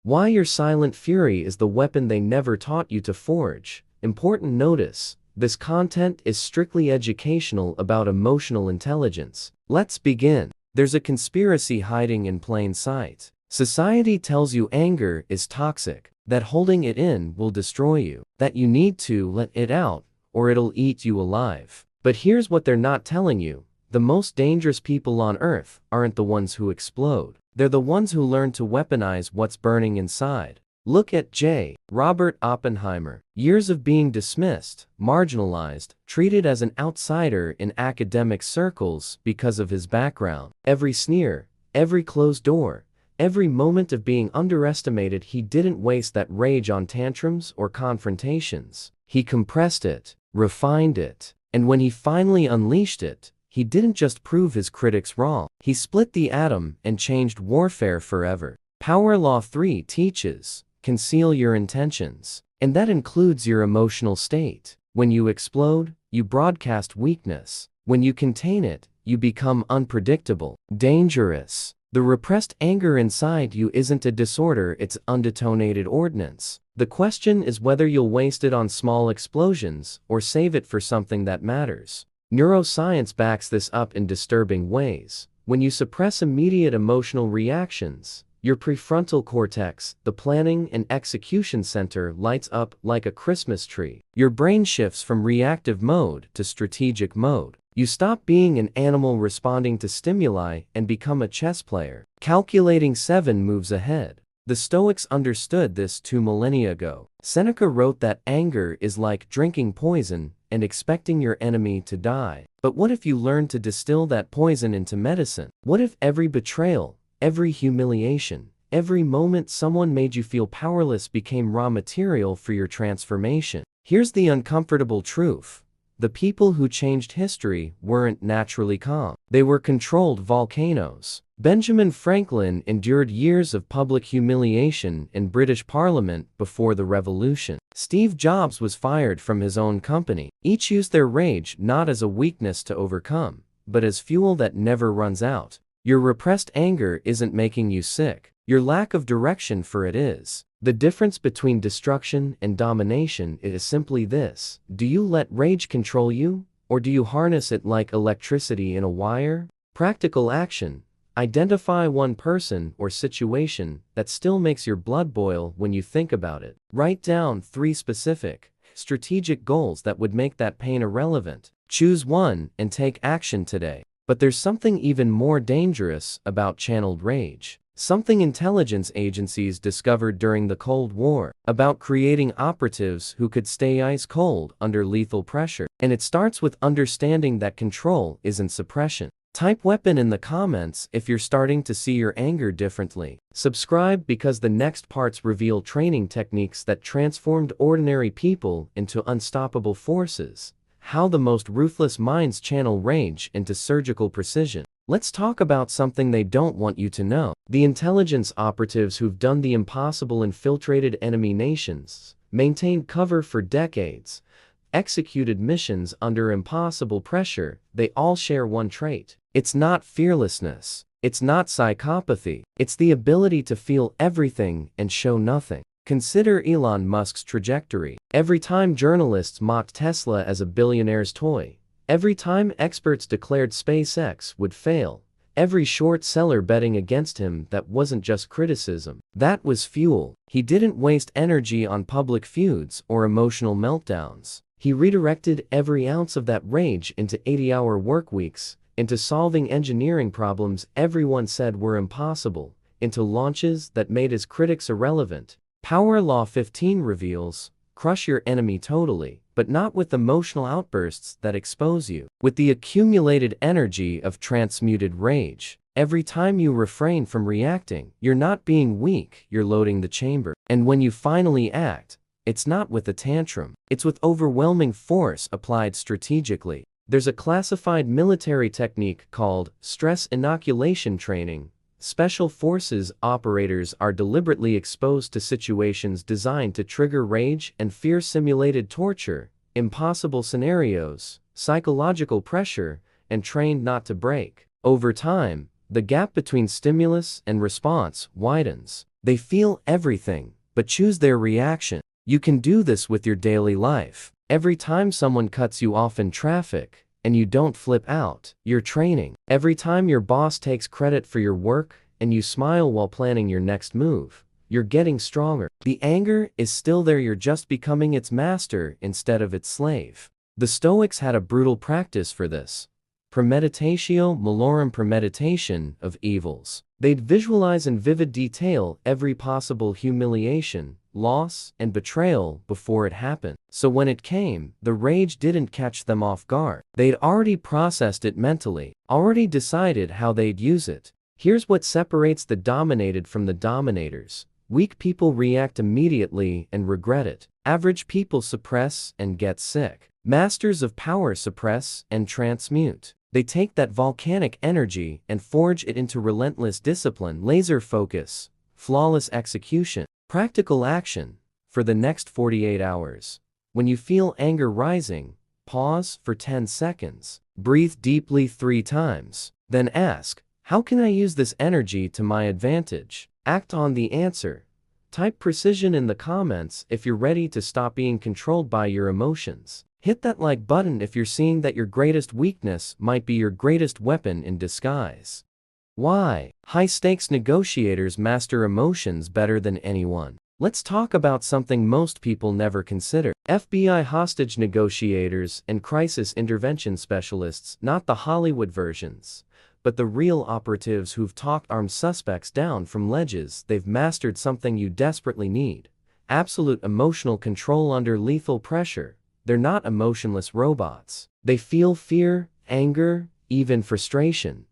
Why your silent fury is the weapon they never taught you to forge. Important notice: this content is strictly educational about emotional intelligence. Let's begin. There's a conspiracy hiding in plain sight. Society tells you anger is toxic, that holding it in will destroy you, that you need to let it out or it'll eat you alive. But here's what they're not telling you: the most dangerous people on earth aren't the ones who explode. They're the ones who learn to weaponize what's burning inside. Look at J. Robert Oppenheimer. Years of being dismissed, marginalized, treated as an outsider in academic circles because of his background. Every sneer, every closed door, every moment of being underestimated. He didn't waste that rage on tantrums or confrontations. He compressed it, refined it, and when he finally unleashed it, he didn't just prove his critics wrong. He split the atom and changed warfare forever. Power Law 3 teaches: conceal your intentions. And that includes your emotional state. When you explode, you broadcast weakness. When you contain it, you become unpredictable, dangerous. The repressed anger inside you isn't a disorder, it's undetonated ordnance. The question is whether you'll waste it on small explosions or save it for something that matters. Neuroscience backs this up in disturbing ways. When you suppress immediate emotional reactions, your prefrontal cortex, the planning and execution center, lights up like a Christmas tree. Your brain shifts from reactive mode to strategic mode. You stop being an animal responding to stimuli and become a chess player, calculating 7 moves ahead. The Stoics understood this 2 millennia ago. Seneca wrote that anger is like drinking poison and expecting your enemy to die. But what if you learn to distill that poison into medicine? What if every betrayal, every humiliation, every moment someone made you feel powerless became raw material for your transformation? Here's the uncomfortable truth: the people who changed history weren't naturally calm. They were controlled volcanoes. Benjamin Franklin endured years of public humiliation in British Parliament before the Revolution. Steve Jobs was fired from his own company. Each used their rage not as a weakness to overcome, but as fuel that never runs out. Your repressed anger isn't making you sick. Your lack of direction for it is. The difference between destruction and domination is simply this: do you let rage control you, or do you harness it like electricity in a wire? Practical action: identify one person or situation that still makes your blood boil when you think about it. Write down 3 specific, strategic goals that would make that pain irrelevant. Choose one and take action today. But there's something even more dangerous about channeled rage. Something intelligence agencies discovered during the Cold War about creating operatives who could stay ice cold under lethal pressure. And it starts with understanding that control isn't suppression. Type weapon in the comments if you're starting to see your anger differently. Subscribe because the next parts reveal training techniques that transformed ordinary people into unstoppable forces. How the most ruthless minds channel rage into surgical precision. Let's talk about something they don't want you to know. The intelligence operatives who've done the impossible, infiltrated enemy nations, maintained cover for decades, executed missions under impossible pressure, they all share one trait. It's not fearlessness. It's not psychopathy. It's the ability to feel everything and show nothing. Consider Elon Musk's trajectory. Every time journalists mocked Tesla as a billionaire's toy, every time experts declared SpaceX would fail, every short seller betting against him, that wasn't just criticism. That was fuel. He didn't waste energy on public feuds or emotional meltdowns. He redirected every ounce of that rage into 80-hour work weeks, into solving engineering problems everyone said were impossible, into launches that made his critics irrelevant. Power Law 15 reveals: crush your enemy totally, but not with emotional outbursts that expose you. With the accumulated energy of transmuted rage. Every time you refrain from reacting, you're not being weak, you're loading the chamber. And when you finally act, it's not with a tantrum, it's with overwhelming force applied strategically. There's a classified military technique called stress inoculation training. Special forces operators are deliberately exposed to situations designed to trigger rage and fear, simulated torture, impossible scenarios, psychological pressure, and trained not to break. Over time, the gap between stimulus and response widens. They feel everything, but choose their reaction. You can do this with your daily life. Every time someone cuts you off in traffic, and you don't flip out, you're training. Every time your boss takes credit for your work, and you smile while planning your next move, you're getting stronger. The anger is still there, you're just becoming its master instead of its slave. The Stoics had a brutal practice for this. Premeditatio malorum, premeditation of evils. They'd visualize in vivid detail every possible humiliation, loss, and betrayal before it happened. So when it came, the rage didn't catch them off guard. They'd already processed it mentally, already decided how they'd use it. Here's what separates the dominated from the dominators. Weak people react immediately and regret it. Average people suppress and get sick. Masters of power suppress and transmute. They take that volcanic energy and forge it into relentless discipline, laser focus, flawless execution. Practical action for the next 48 hours. When you feel anger rising, pause for 10 seconds. Breathe deeply 3 times. Then ask, how can I use this energy to my advantage? Act on the answer. Type precision in the comments if you're ready to stop being controlled by your emotions. Hit that like button if you're seeing that your greatest weakness might be your greatest weapon in disguise. Why? High-stakes negotiators master emotions better than anyone. Let's talk about something most people never consider. FBI hostage negotiators and crisis intervention specialists, not the Hollywood versions, but the real operatives who've talked armed suspects down from ledges. They've mastered something you desperately need: absolute emotional control under lethal pressure. They're not emotionless robots. They feel fear, anger, even frustration.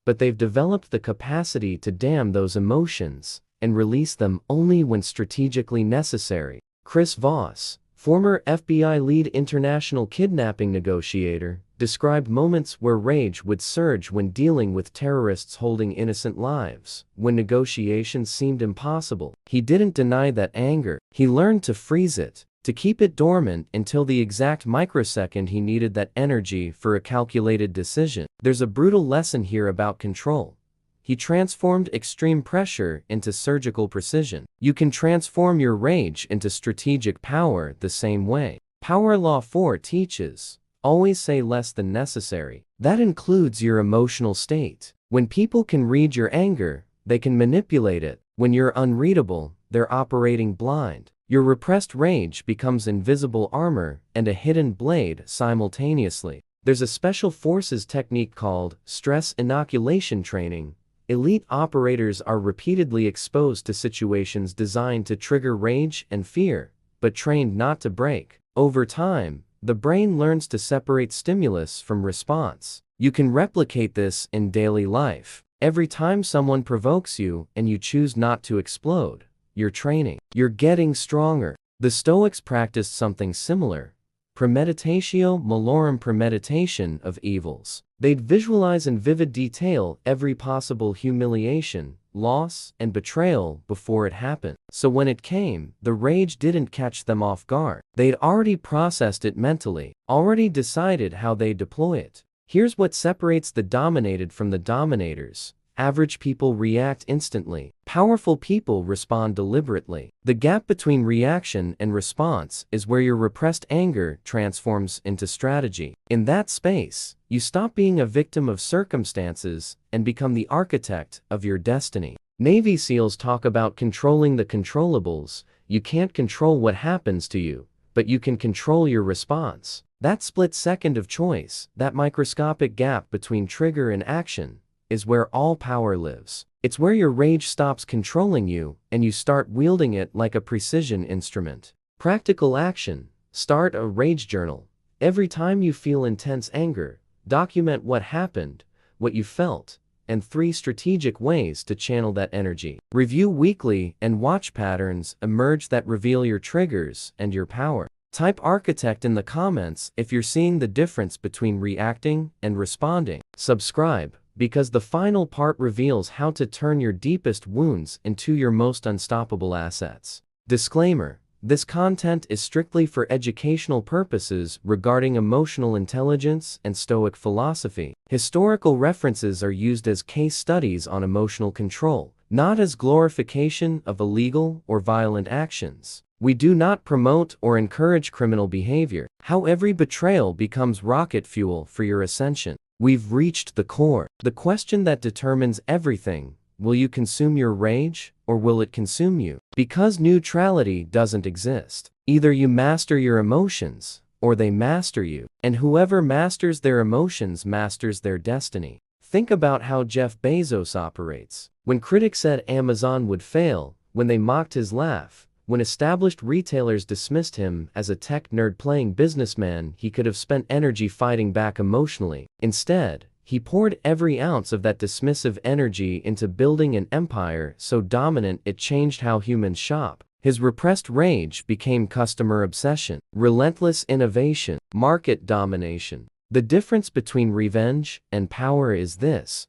But they've developed the capacity to dam those emotions and release them only when strategically necessary. Chris Voss, former FBI lead international kidnapping negotiator, described moments where rage would surge when dealing with terrorists holding innocent lives. When negotiations seemed impossible, he didn't deny that anger. He learned to freeze it, to keep it dormant until the exact microsecond he needed that energy for a calculated decision. There's a brutal lesson here about control. He transformed extreme pressure into surgical precision. You can transform your rage into strategic power the same way. Power Law 4 teaches, always say less than necessary. That includes your emotional state. When people can read your anger, they can manipulate it. When you're unreadable, they're operating blind. Your repressed rage becomes invisible armor and a hidden blade simultaneously. There's a special forces technique called stress inoculation training. Elite operators are repeatedly exposed to situations designed to trigger rage and fear, but trained not to break. Over time, the brain learns to separate stimulus from response. You can replicate this in daily life. Every time someone provokes you and you choose not to explode, you're training. You're getting stronger. The Stoics practiced something similar. Premeditatio malorum, premeditation of evils. They'd visualize in vivid detail every possible humiliation, loss, and betrayal before it happened. So when it came, the rage didn't catch them off guard. They'd already processed it mentally, already decided how they'd deploy it. Here's what separates the dominated from the dominators. Average people react instantly. Powerful people respond deliberately. The gap between reaction and response is where your repressed anger transforms into strategy. In that space, you stop being a victim of circumstances and become the architect of your destiny. Navy SEALs talk about controlling the controllables. You can't control what happens to you, but you can control your response. That split second of choice, that microscopic gap between trigger and action, is where all power lives. It's where your rage stops controlling you and you start wielding it like a precision instrument. Practical action. Start a rage journal. Every time you feel intense anger, document what happened, what you felt, and 3 strategic ways to channel that energy. Review weekly and watch patterns emerge that reveal your triggers and your power. Type architect in the comments if you're seeing the difference between reacting and responding. Subscribe, because the final part reveals how to turn your deepest wounds into your most unstoppable assets. Disclaimer: This content is strictly for educational purposes regarding emotional intelligence and Stoic philosophy. Historical references are used as case studies on emotional control, not as glorification of illegal or violent actions. We do not promote or encourage criminal behavior. How every betrayal becomes rocket fuel for your ascension. We've reached the core. The question that determines everything: will you consume your rage, or will it consume you? Because neutrality doesn't exist. Either you master your emotions, or they master you. And whoever masters their emotions masters their destiny. Think about how Jeff Bezos operates. When critics said Amazon would fail, when they mocked his laugh, when established retailers dismissed him as a tech nerd playing businessman, he could have spent energy fighting back emotionally. Instead, he poured every ounce of that dismissive energy into building an empire so dominant it changed how humans shop. His repressed rage became customer obsession, relentless innovation, market domination. The difference between revenge and power is this: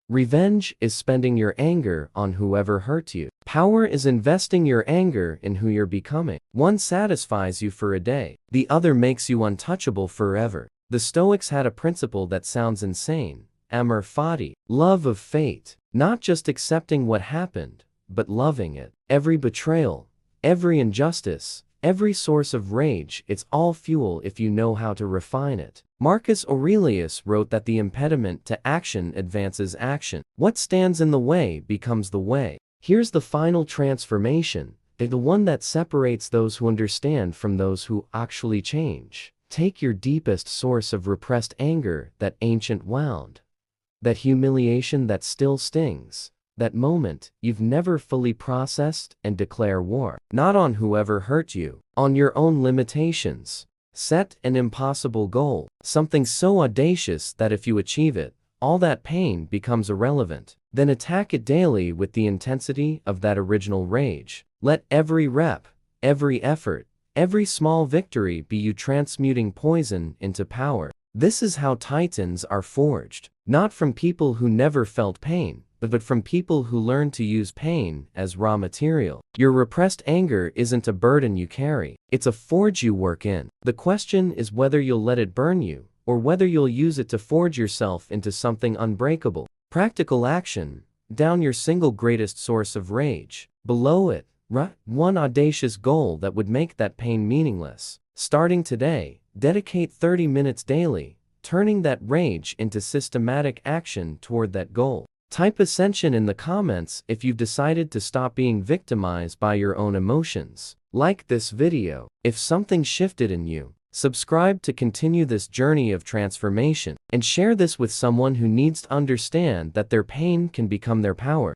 revenge is spending your anger on whoever hurt you. Power is investing your anger in who you're becoming. One satisfies you for a day, the other makes you untouchable forever. The Stoics had a principle that sounds insane: amor fati, love of fate. Not just accepting what happened, but loving it. Every betrayal, every injustice, every source of rage, it's all fuel if you know how to refine it. Marcus Aurelius wrote that the impediment to action advances action. What stands in the way becomes the way. Here's the final transformation, the one that separates those who understand from those who actually change. Take your deepest source of repressed anger, that ancient wound, that humiliation that still stings, that moment you've never fully processed, and declare war. Not on whoever hurt you, on your own limitations. Set an impossible goal, something so audacious that if you achieve it, all that pain becomes irrelevant. Then attack it daily with the intensity of that original rage. Let every rep, every effort, every small victory be you transmuting poison into power. This is how titans are forged, not from people who never felt pain, but from people who learn to use pain as raw material. Your repressed anger isn't a burden you carry, it's a forge you work in. The question is whether you'll let it burn you, or whether you'll use it to forge yourself into something unbreakable. Practical action: down your single greatest source of rage. Below it, one audacious goal that would make that pain meaningless. Starting today, dedicate 30 minutes daily, turning that rage into systematic action toward that goal. Type ascension in the comments if you've decided to stop being victimized by your own emotions. Like this video if something shifted in you. Subscribe to continue this journey of transformation, and share this with someone who needs to understand that their pain can become their power.